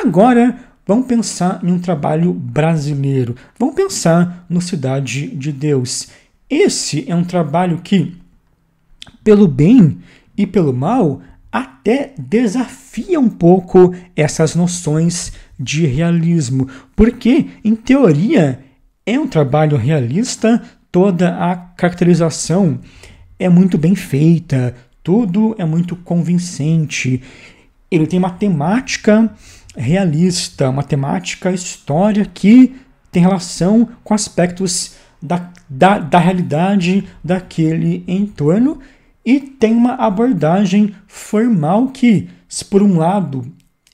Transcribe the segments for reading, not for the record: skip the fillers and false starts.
Agora, vamos pensar em um trabalho brasileiro. Vamos pensar no Cidade de Deus. Esse é um trabalho que, pelo bem e pelo mal, até desafia um pouco essas noções de realismo, porque, em teoria, é um trabalho realista, toda a caracterização é muito bem feita, tudo é muito convincente. Ele tem uma temática realista, uma temática história que tem relação com aspectos da realidade daquele entorno e tem uma abordagem formal que, se por um lado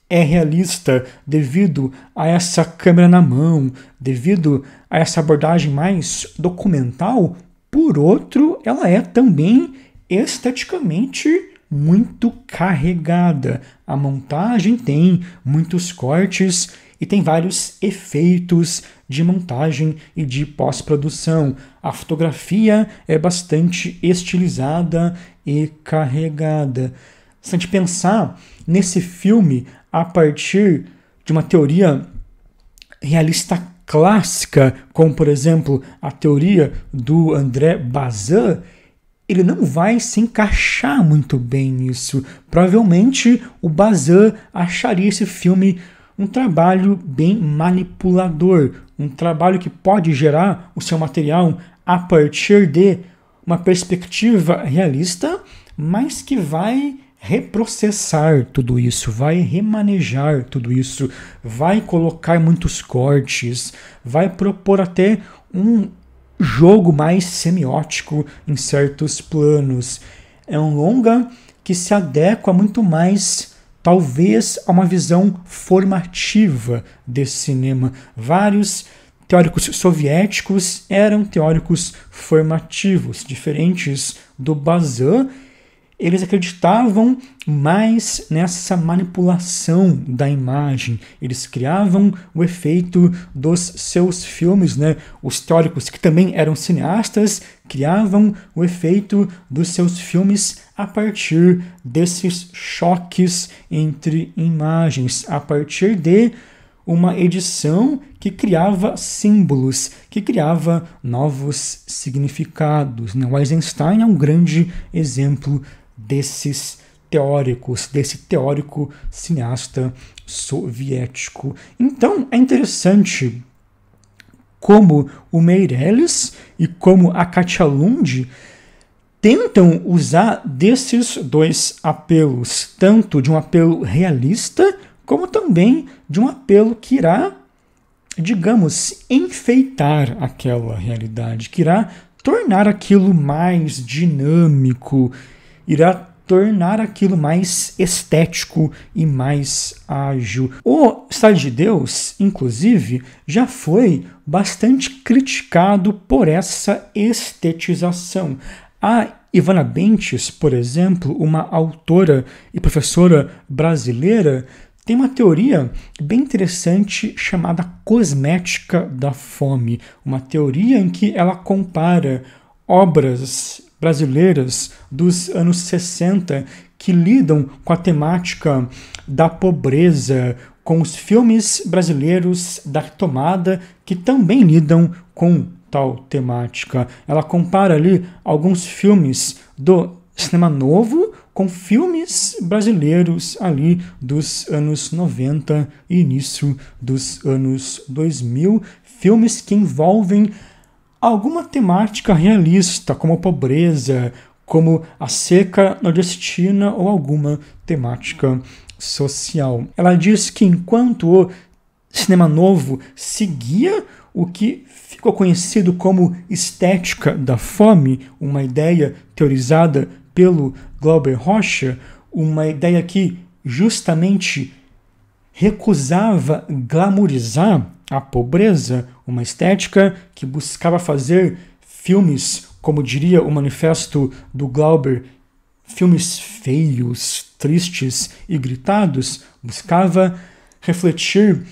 é realista devido a essa câmera na mão, devido a essa abordagem mais documental, por outro, ela é também esteticamente muito carregada. A montagem tem muitos cortes e tem vários efeitos de montagem e de pós-produção. A fotografia é bastante estilizada e carregada. Se a gente pensar nesse filme a partir de uma teoria realista clássica, como por exemplo a teoria do André Bazin, ele não vai se encaixar muito bem nisso. Provavelmente o Bazin acharia esse filme um trabalho bem manipulador, um trabalho que pode gerar o seu material a partir de uma perspectiva realista, mas que vai reprocessar tudo isso, vai remanejar tudo isso, vai colocar muitos cortes, vai propor até um jogo mais semiótico em certos planos. É um longa que se adequa muito mais, talvez, a uma visão formativa desse cinema. Vários teóricos soviéticos eram teóricos formativos, diferentes do Bazin. Eles acreditavam mais nessa manipulação da imagem. Eles criavam o efeito dos seus filmes, né? Os teóricos que também eram cineastas criavam o efeito dos seus filmes a partir desses choques entre imagens, a partir de uma edição que criava símbolos, que criava novos significados, né? O Eisenstein é um grande exemplo desses teóricos, desse teórico cineasta soviético. Então, é interessante como o Meirelles e como a Katia Lund tentam usar desses dois apelos, tanto de um apelo realista, como também de um apelo que irá, digamos, enfeitar aquela realidade, que irá tornar aquilo mais dinâmico, irá tornar aquilo mais estético e mais ágil. O Cidade de Deus, inclusive, já foi bastante criticado por essa estetização. A Ivana Bentes, por exemplo, uma autora e professora brasileira, tem uma teoria bem interessante chamada cosmética da fome, uma teoria em que ela compara obras brasileiras dos anos 60 que lidam com a temática da pobreza, com os filmes brasileiros da tomada que também lidam com tal temática. Ela compara ali alguns filmes do cinema novo com filmes brasileiros ali dos anos 90 e início dos anos 2000, filmes que envolvem alguma temática realista, como a pobreza, como a seca nordestina ou alguma temática social. Ela diz que enquanto o cinema novo seguia o que ficou conhecido como estética da fome, uma ideia teorizada pelo Glauber Rocha, uma ideia que justamente recusava glamourizar a pobreza, uma estética que buscava fazer filmes, como diria o manifesto do Glauber, filmes feios, tristes e gritados, buscava refletir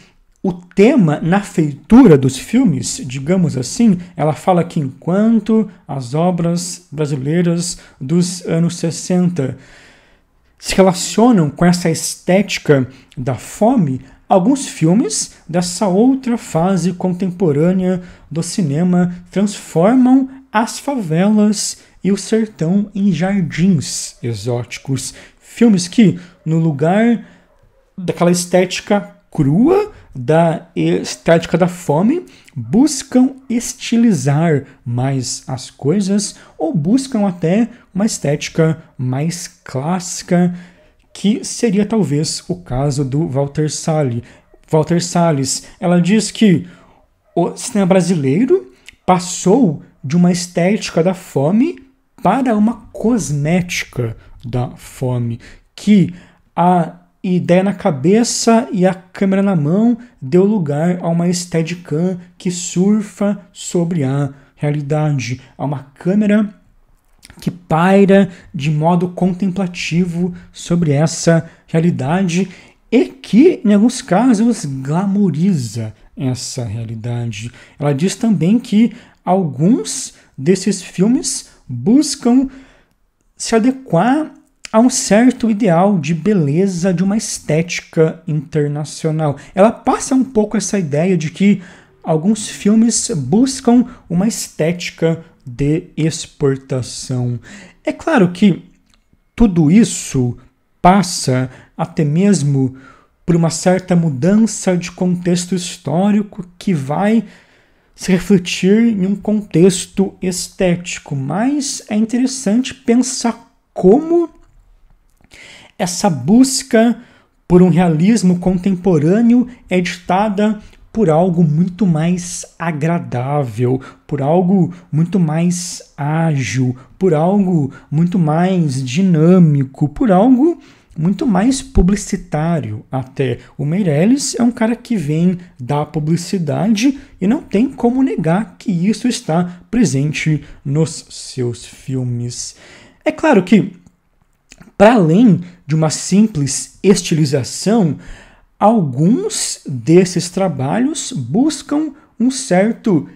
o tema na feitura dos filmes, digamos assim. Ela fala que enquanto as obras brasileiras dos anos 60 se relacionam com essa estética da fome, alguns filmes dessa outra fase contemporânea do cinema transformam as favelas e o sertão em jardins exóticos. Filmes que, no lugar daquela estética crua, da estética da fome, buscam estilizar mais as coisas ou buscam até uma estética mais clássica, que seria talvez o caso do Walter Salles. Ela diz que o cinema brasileiro passou de uma estética da fome para uma cosmética da fome, que a ideia na cabeça e a câmera na mão deu lugar a uma Steadicam que surfa sobre a realidade, a uma câmera que paira de modo contemplativo sobre essa realidade e que, em alguns casos, glamoriza essa realidade. Ela diz também que alguns desses filmes buscam se adequar a um certo ideal de beleza de uma estética internacional. Ela passa um pouco essa ideia de que alguns filmes buscam uma estética de exportação. É claro que tudo isso passa até mesmo por uma certa mudança de contexto histórico que vai se refletir em um contexto estético, mas é interessante pensar como essa busca por um realismo contemporâneo é ditada por algo muito mais agradável, por algo muito mais ágil, por algo muito mais dinâmico, por algo muito mais publicitário até. O Meirelles é um cara que vem da publicidade e não tem como negar que isso está presente nos seus filmes. É claro que, para além de uma simples estilização, alguns desses trabalhos buscam um certo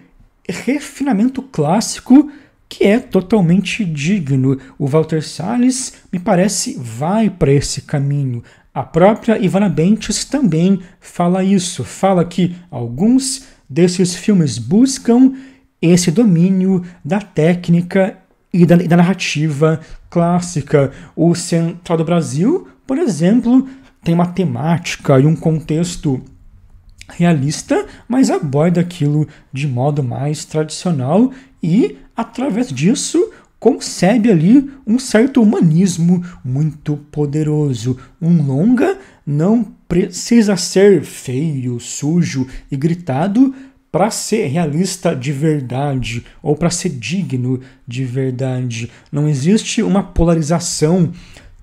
refinamento clássico que é totalmente digno. O Walter Salles, me parece, vai para esse caminho. A própria Ivana Bentes também fala isso. Fala que alguns desses filmes buscam esse domínio da técnica e da narrativa clássica. O Central do Brasil, por exemplo, tem uma temática e um contexto realista, mas aborda aquilo de modo mais tradicional e, através disso, concebe ali um certo humanismo muito poderoso. Um longa não precisa ser feio, sujo e gritado para ser realista de verdade ou para ser digno de verdade. Não existe uma polarização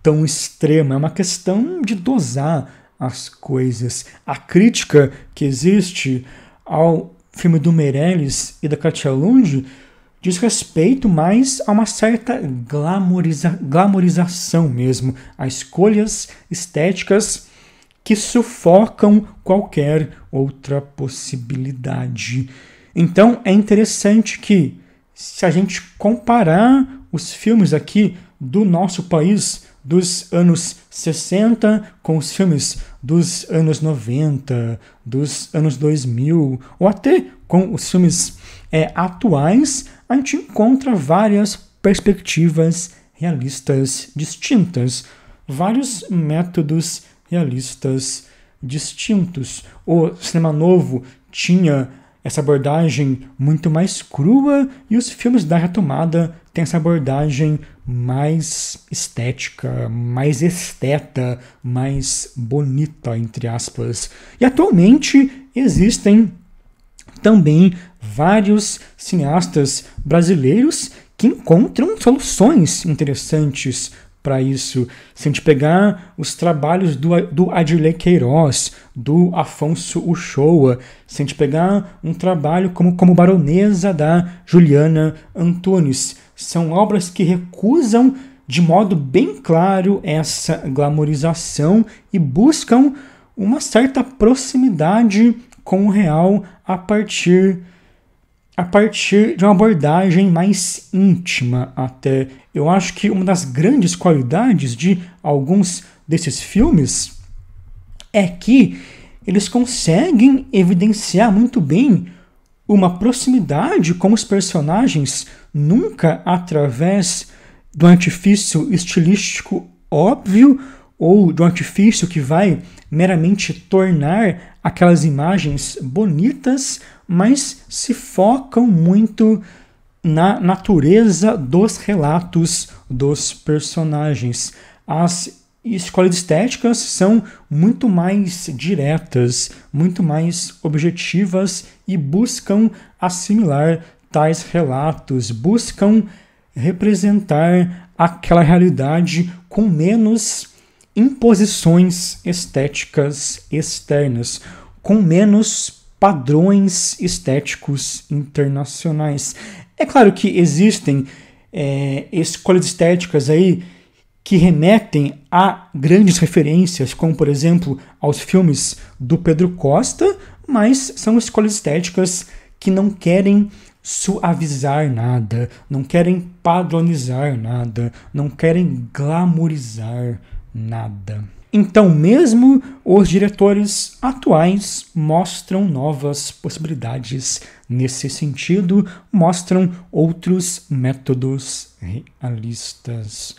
tão extrema, é uma questão de dosar as coisas. A crítica que existe ao filme do Meirelles e da Katia Lund diz respeito mais a uma certa glamorização mesmo, a escolhas estéticas que sufocam qualquer outra possibilidade. Então é interessante que, se a gente comparar os filmes aqui do nosso país dos anos 60 com os filmes dos anos 90, dos anos 2000, ou até com os filmes atuais, a gente encontra várias perspectivas realistas distintas, vários métodos realistas distintos. O cinema novo tinha essa abordagem muito mais crua e os filmes da retomada têm essa abordagem mais estética, mais esteta, mais bonita, entre aspas. E atualmente existem também vários cineastas brasileiros que encontram soluções interessantes para isso. Se a gente pegar os trabalhos do Adirley Queiroz, do Afonso Uchoa, se a gente pegar um trabalho como Baronesa, da Juliana Antunes, são obras que recusam de modo bem claro essa glamorização e buscam uma certa proximidade com o real a partir de uma abordagem mais íntima até. Eu acho que uma das grandes qualidades de alguns desses filmes é que eles conseguem evidenciar muito bem uma proximidade com os personagens, nunca através do artifício estilístico óbvio ou de um artifício que vai meramente tornar aquelas imagens bonitas, mas se focam muito na natureza dos relatos dos personagens. As escolhas estéticas são muito mais diretas, muito mais objetivas e buscam assimilar tais relatos, buscam representar aquela realidade com menos imposições estéticas externas, com menos padrões estéticos internacionais. É claro que existem escolhas estéticas aí que remetem a grandes referências, como por exemplo aos filmes do Pedro Costa, mas são escolhas estéticas que não querem suavizar nada, não querem padronizar nada, não querem glamourizar nada. Então, mesmo os diretores atuais mostram novas possibilidades nesse sentido, mostram outros métodos realistas.